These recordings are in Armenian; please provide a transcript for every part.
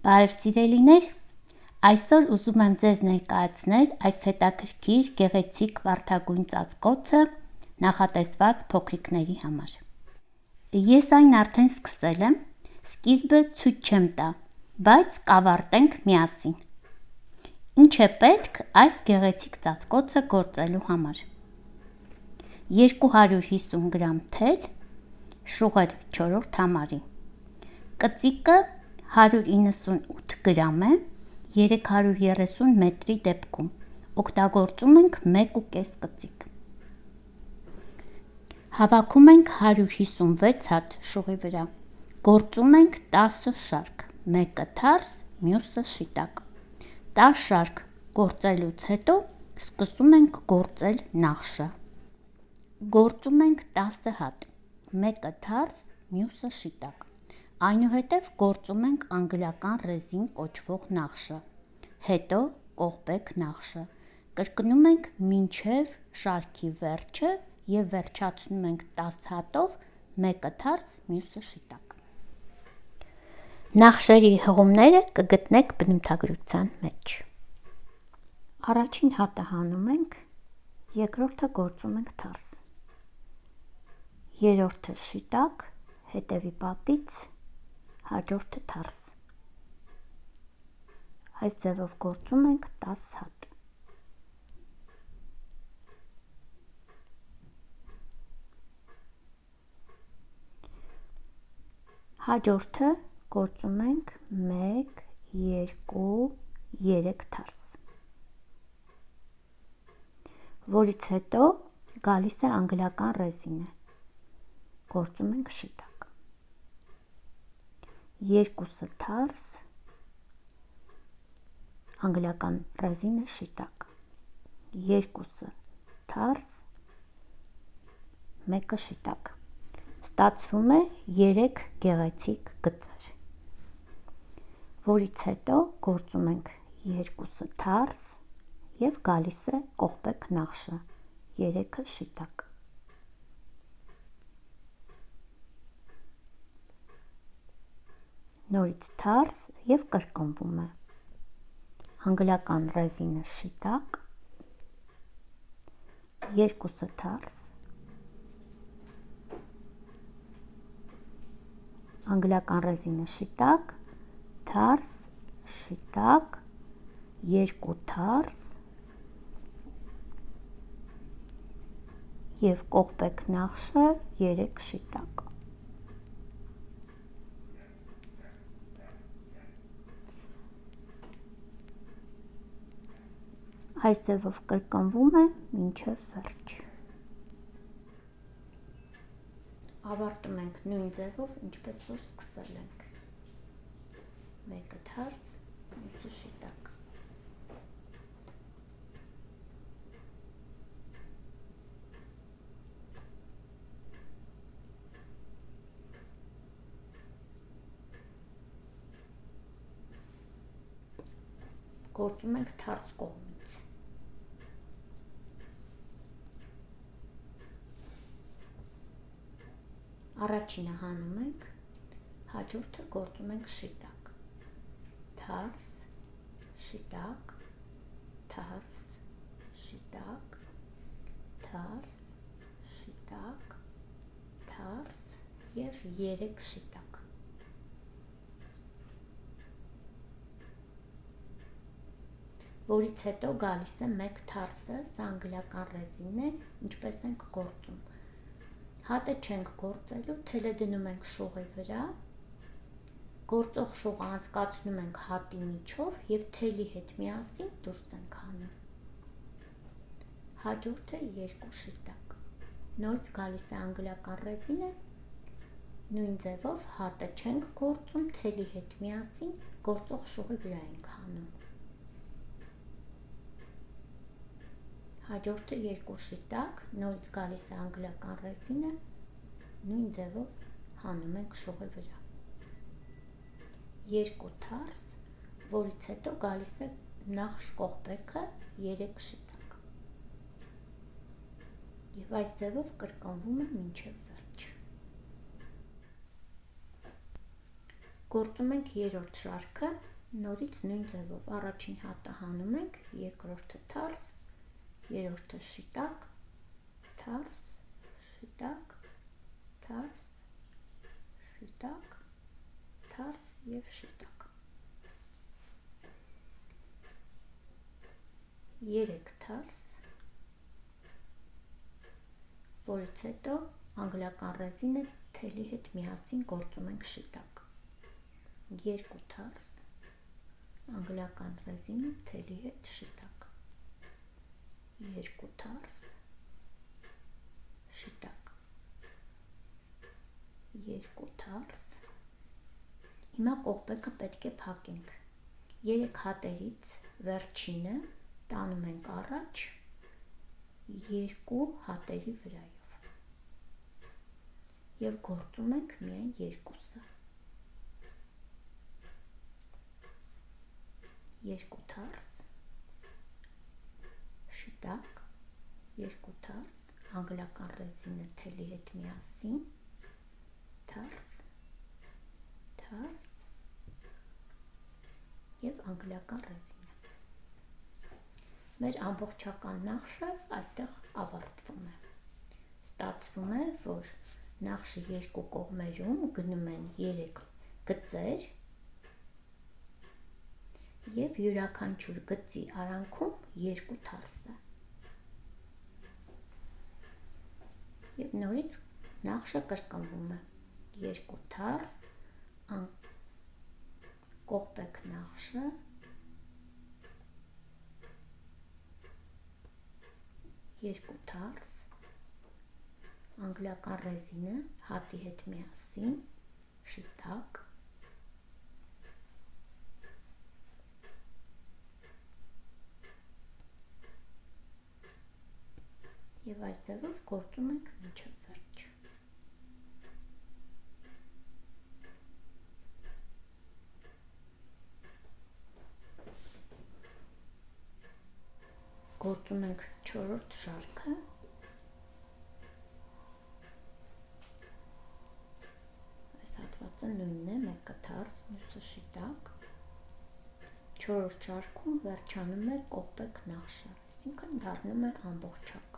Բարև սիրելիներ, այսօր ուզում եմ ձեզ ներկայացնել այս հետաքրքիր գեղեցիկ վարդագույն ծածկոցը նախատեսված փոքրիկների համար։ Ես այն արդեն սկսել եմ, սկիզբը ցույց չեմ տա, բայց կավարտենք միասին։ Ինչ է պետք այս գեղեցիկ ծածկոցը գործելու համար։ 250 գրամ թել, շուղեր 4-րդ համարի, կծիկը 198 գրամ է, 330 մետրի դեպքում, օգտագործում ենք 1,5 կծիկ։ Հավաքում ենք 156 հատ շուղի վրա, գործում ենք 10 շարք, մեկը թարս, մյուսը շիտակ։ 10 շարք գործելուց հետո սկսում ենք գործել նախշը։ Գործում ենք 10 հատ, մեկը թարս, մյուսը շիտակ։ Այնուհետև գործում ենք անգլիական ռեզին կոչվող նախշը, հետո կողպեք նախշը, կրկնում ենք մինչև շարքի վերջը և վերջացնում ենք 10 հատով, մեկը թարս, մյուսը շիտակ։ Նախշերի հղումները կգտնեք բնութագրության մեջ։ Առաջին հատը հանում ենք, երկրորդը գործում ենք թարս, երրորդը շիտակ, հետևի պատից հաջորդը թարս։ Այս ձևով գործում ենք 10 հատ։ Հաջորդը գործում ենք 1, 2, 3 թարս, որից հետո գալիս է անգլիական ռեզինը, գործում ենք շիտակ, 2 թարս, անգլիական ռեզինը շիտակ, 2 թարս, 1 շիտակ, ստացվում է 3 գեղեցիկ գծեր, որից հետո գործում ենք 2 թարս և գալիս է կողպեք նախշը, 3-ը շիտակ։ Նորից թարս և կրկնվում է, անգլիական ռեզինը շիտակ, 2 թարս, անգլիական ռեզինը շիտակ, թարս, շիտակ, 2 թարս և կողպեք նախշը 3 շիտակ։ Այս ձևով կրկնվում է մինչև վերջ։ Ավարտում ենք նույն ձևով, ինչպես որ սկսել ենք։ Մեկը թարս, մյուսը շիտակ։ Գործում ենք թարս կողմից։ Առաջինը հանում ենք, հաջորդը գործում ենք շիտակ, թարս, շիտակ, թարս, շիտակ, թարս, շիտակ, թարս և 3 շիտակ։ Որից հետո գալիս է 1 թարսը, սա անգլիական ռեզին է, ինչպես ենք գործում։ Հատը չենք գործելու, թելը դնում ենք շուղի վրա, գործող շուղը անցկացնում ենք հատի միջով և թելի հետ միասին դուրս ենք հանում։ Հաջորդը 2 շիտակ։ Նորից գալիս է անգլիական ռեզինը, նույն ձևով հատը չենք գործում, թելի հետ միասին գործող շուղի վրա ենք հանում։ Հաջորդը 2 շիտակ, նորից գալիս է անգլիական ռեզինը, նույն ձևով հանում ենք շուղի վրա։ 2 թարս, որից հետո գալիս է նախշ կողպեքը 3 շիտակ։ Եվ այս ձևով կրկնվում է մինչև վերջ։ Գործում ենք երրորդ շարքը, Նորից նույն ձևով առաջին հատը հանում ենք, երկրորդը թարս, երրորդը շիտակ, թարս, շիտակ, թարս, շիտակ, թարս և շիտակ։ 3 թարս, որից հետո անգլիական ռեզինը թելի հետ միասին գործում ենք շիտակ։ 2 թարս, անգլիական ռեզինը թելի հետ շիտակ։ 2 թարս, շիտակ։ 2 թարս։ Հիմա կողպեքը պետք է փակենք։ 3 հատերից վերջինը տանում ենք առաջ 2 հատերի վրայով և գործում ենք միայն երկուսը։ 2 թարս, շիտակ, 2 թարս, անգլիական ռեզինը թելի հետ միասին, թարս, թարս և անգլիական ռեզինը։ Մեր ամբողջական նախշը այստեղ ավարտվում է։ Ստացվում է, որ նախշի երկու կողմերում գնում են 3 գծեր և յուրաքանչյուր գծի արանքում 2 թարս է։ Եվ նորից նախշը կրկնվում է 2 թարս, կողպեք նախշը, 2 թարս, անգլիական ռեզինը հատի հետ միասին, շիտակ, և այս ձևով գործում ենք մինչև վերջ։ Գործում ենք 4-րդ շարքը։ Այս հատվածը նույնն է, մեկը թարս, մյուսը շիտակ։ 4-րդ շարքում վերջանում է կողպեք նախշը, այսինքն դառնում է ամբողջական։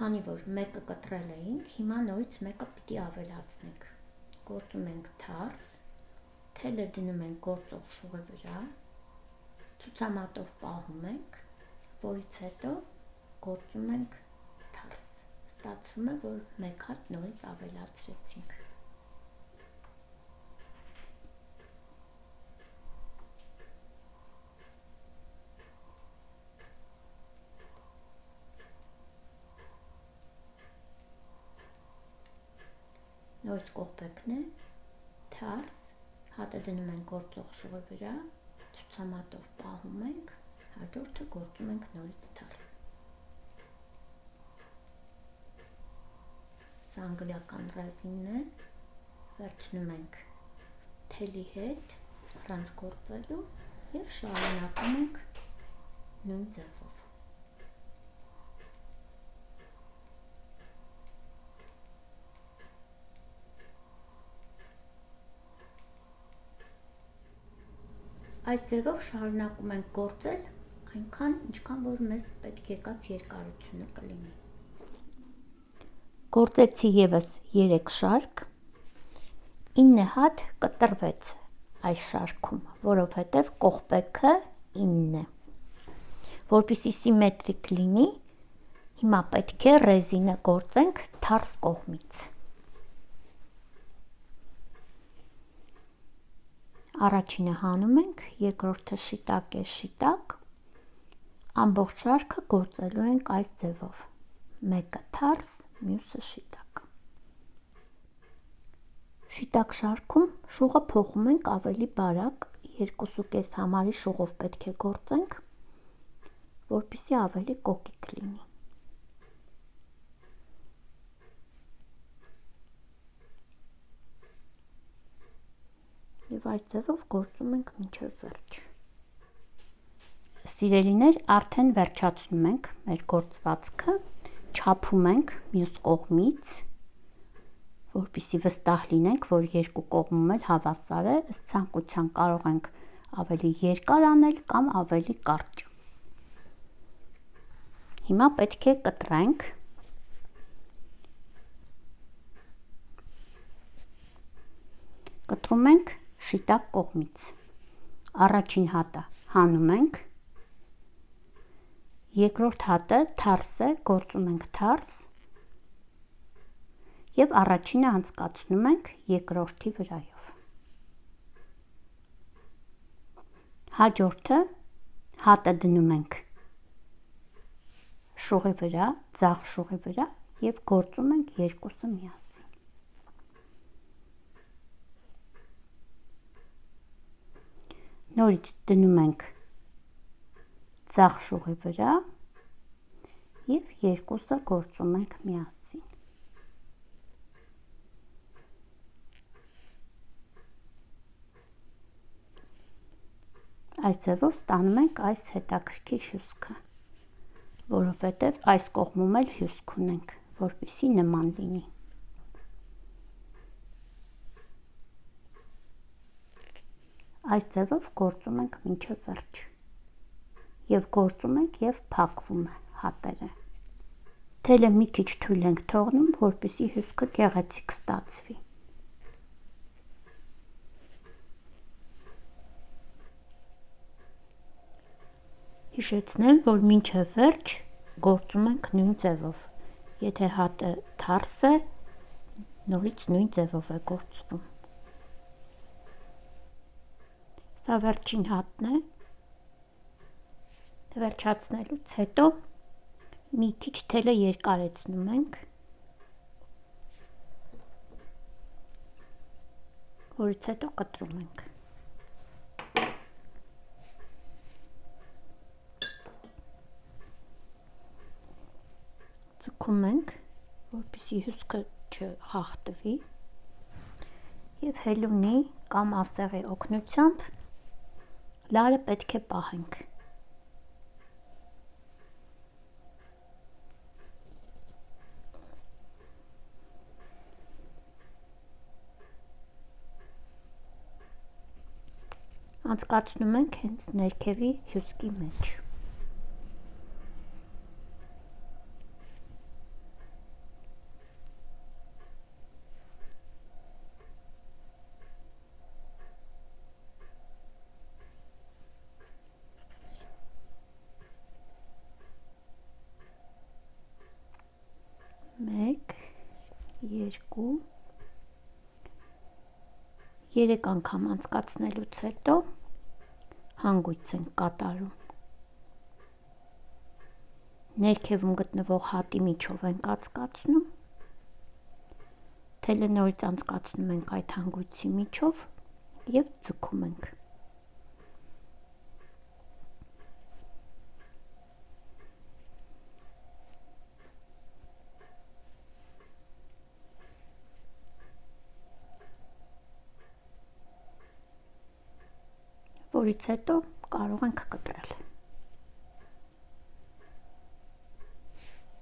Քանի որ մեկը կտրել էինք, հիմա նորից մեկը պիտի ավելացնենք։ Գործում ենք թարս, թելը դնում ենք գործող շուղի վրա, ցուցամատով պահում ենք, որից հետո գործում ենք թարս։ Ստացվում է, որ մեկ հատ նորից ավելացրեցինք։ Նորից կողպեքն է, թարս, հատը դնում ենք գործող շուղի վրա, ցուցամատով պահում ենք, հաջորդը գործում ենք նորից թարս։ Սա անգլիական ռեզինն է, վերցնում ենք թելի հետ, առանց գործելու և շարունակում ենք նույն ձևով։ Այս ձևով շարունակում ենք գործել այնքան, ինչքան որ մեզ պետք եկած երկարությունը կլինի։ Գործեցի ևս 3 շարք, 9 հատ կտրվեց այս շարքում, որովհետև կողպեքը 9 է։ Որպեսզի սիմետրիկ լինի, հիմա պետք է ռեզինը գործենք թարս կողմից։ Առաջինը հանում ենք, երկրորդը շիտակ է, շիտակ, ամբողջ շարքը գործելու ենք այս ձևով, մեկը թարս, մյուսը շիտակ։ Շիտակ շարքում շուղը փոխում ենք ավելի բարակ, 2,5 համարի շուղով պետք է գործենք, որպեսզի ավելի կոկիկ լինի։ Եվ այս ձևով գործում ենք մինչև վերջ։ Սիրելիներ, արդեն վերջացնում ենք մեր գործվածքը, չափում ենք մյուս կողմից, որպեսզի վստահ լինենք, որ երկու կողմում էլ հավասար է, ըստ ցանկության կարող ենք ավելի երկար անել կամ ավելի կարճ։ Հիմա պետք է կտրենք։ Կտրում ենք շիտակ կողմից։ Առաջին հատը հանում ենք, երկրորդ հատը թարս է, գործում ենք թարս և առաջինը անցկացնում ենք երկրորդի վրայով։ Հաջորդը հատը դնում ենք շողի վրա, ձախ շողի վրա և գործում ենք երկուսը միասին։ Նորից դնում ենք ձախ շողի վրա և երկուսը գործում ենք միասին։ Այս ձևով ստանում ենք այս հետաքրքիր հյուսքը, որովհետև այս կողմում էլ հյուսք ունենք, որպեսզի նման լինի։ Այս ձևով գործում ենք մինչև վերջ և գործում ենք և փակվում է հատերը։ Թելը մի քիչ թույլ ենք թողնում, որպեսզի հյուսքը գեղեցիկ ստացվի։ Հիշեցնեմ, որ մինչև վերջ գործում ենք նույն ձևով։ Եթե հատը թարս է, նորից նույն ձևով է գործվում։ Սա վերջին հատն է։ Վերջացնելուց հետո մի քիչ թելը երկարեցնում ենք, որից հետո կտրում ենք։ Ձգում ենք, որպեսզի հյուսքը չխախտվի, և հելունի կամ ասեղի օգնությամբ լարը պետք է պահենք։ Անցկացնում ենք հենց ներքևի հյուսկի մեջ։ Մեկ, երկու, երեք անգամ անցկացնելուց հետո հանգույց ենք կատարում։ Ներքևում գտնվող հատի միջով ենք անցկացնում, թելը նորից անցկացնում ենք այդ հանգույցի միջով և ձգում ենք։ Որից հետո կարող ենք կտրել։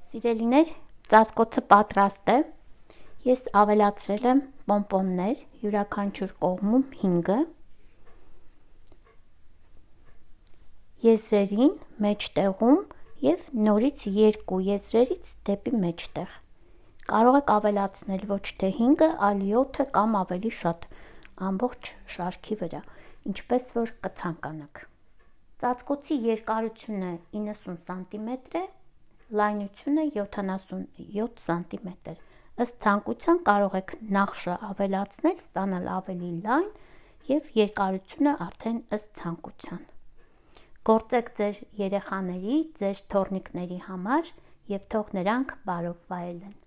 Սիրելիներ, ծածկոցը պատրաստ է։ Ես ավելացրել եմ պոմպոններ, յուրաքանչյուր կողմում 5-ը, եզրերին, մեջտեղում և նորից 2 եզրերից դեպի մեջտեղ։ Կարող եք ավելացնել ոչ թե 5-ը, այլ 7-ը կամ ավելի շատ ամբողջ շարքի վրա, ինչպես որ կցանկանաք։ Ծածկոցի երկարությունը 90 սանտիմետր է, լայնությունը 77 սանտիմետր։ Ըստ ցանկության կարող եք նախշը ավելացնել, ստանալ ավելի լայն և երկարությունը արդեն ըստ ցանկության։ Գործեք ձեր երեխաների, ձեր թոռնիկների համար և թող նրանք բարով վայելեն։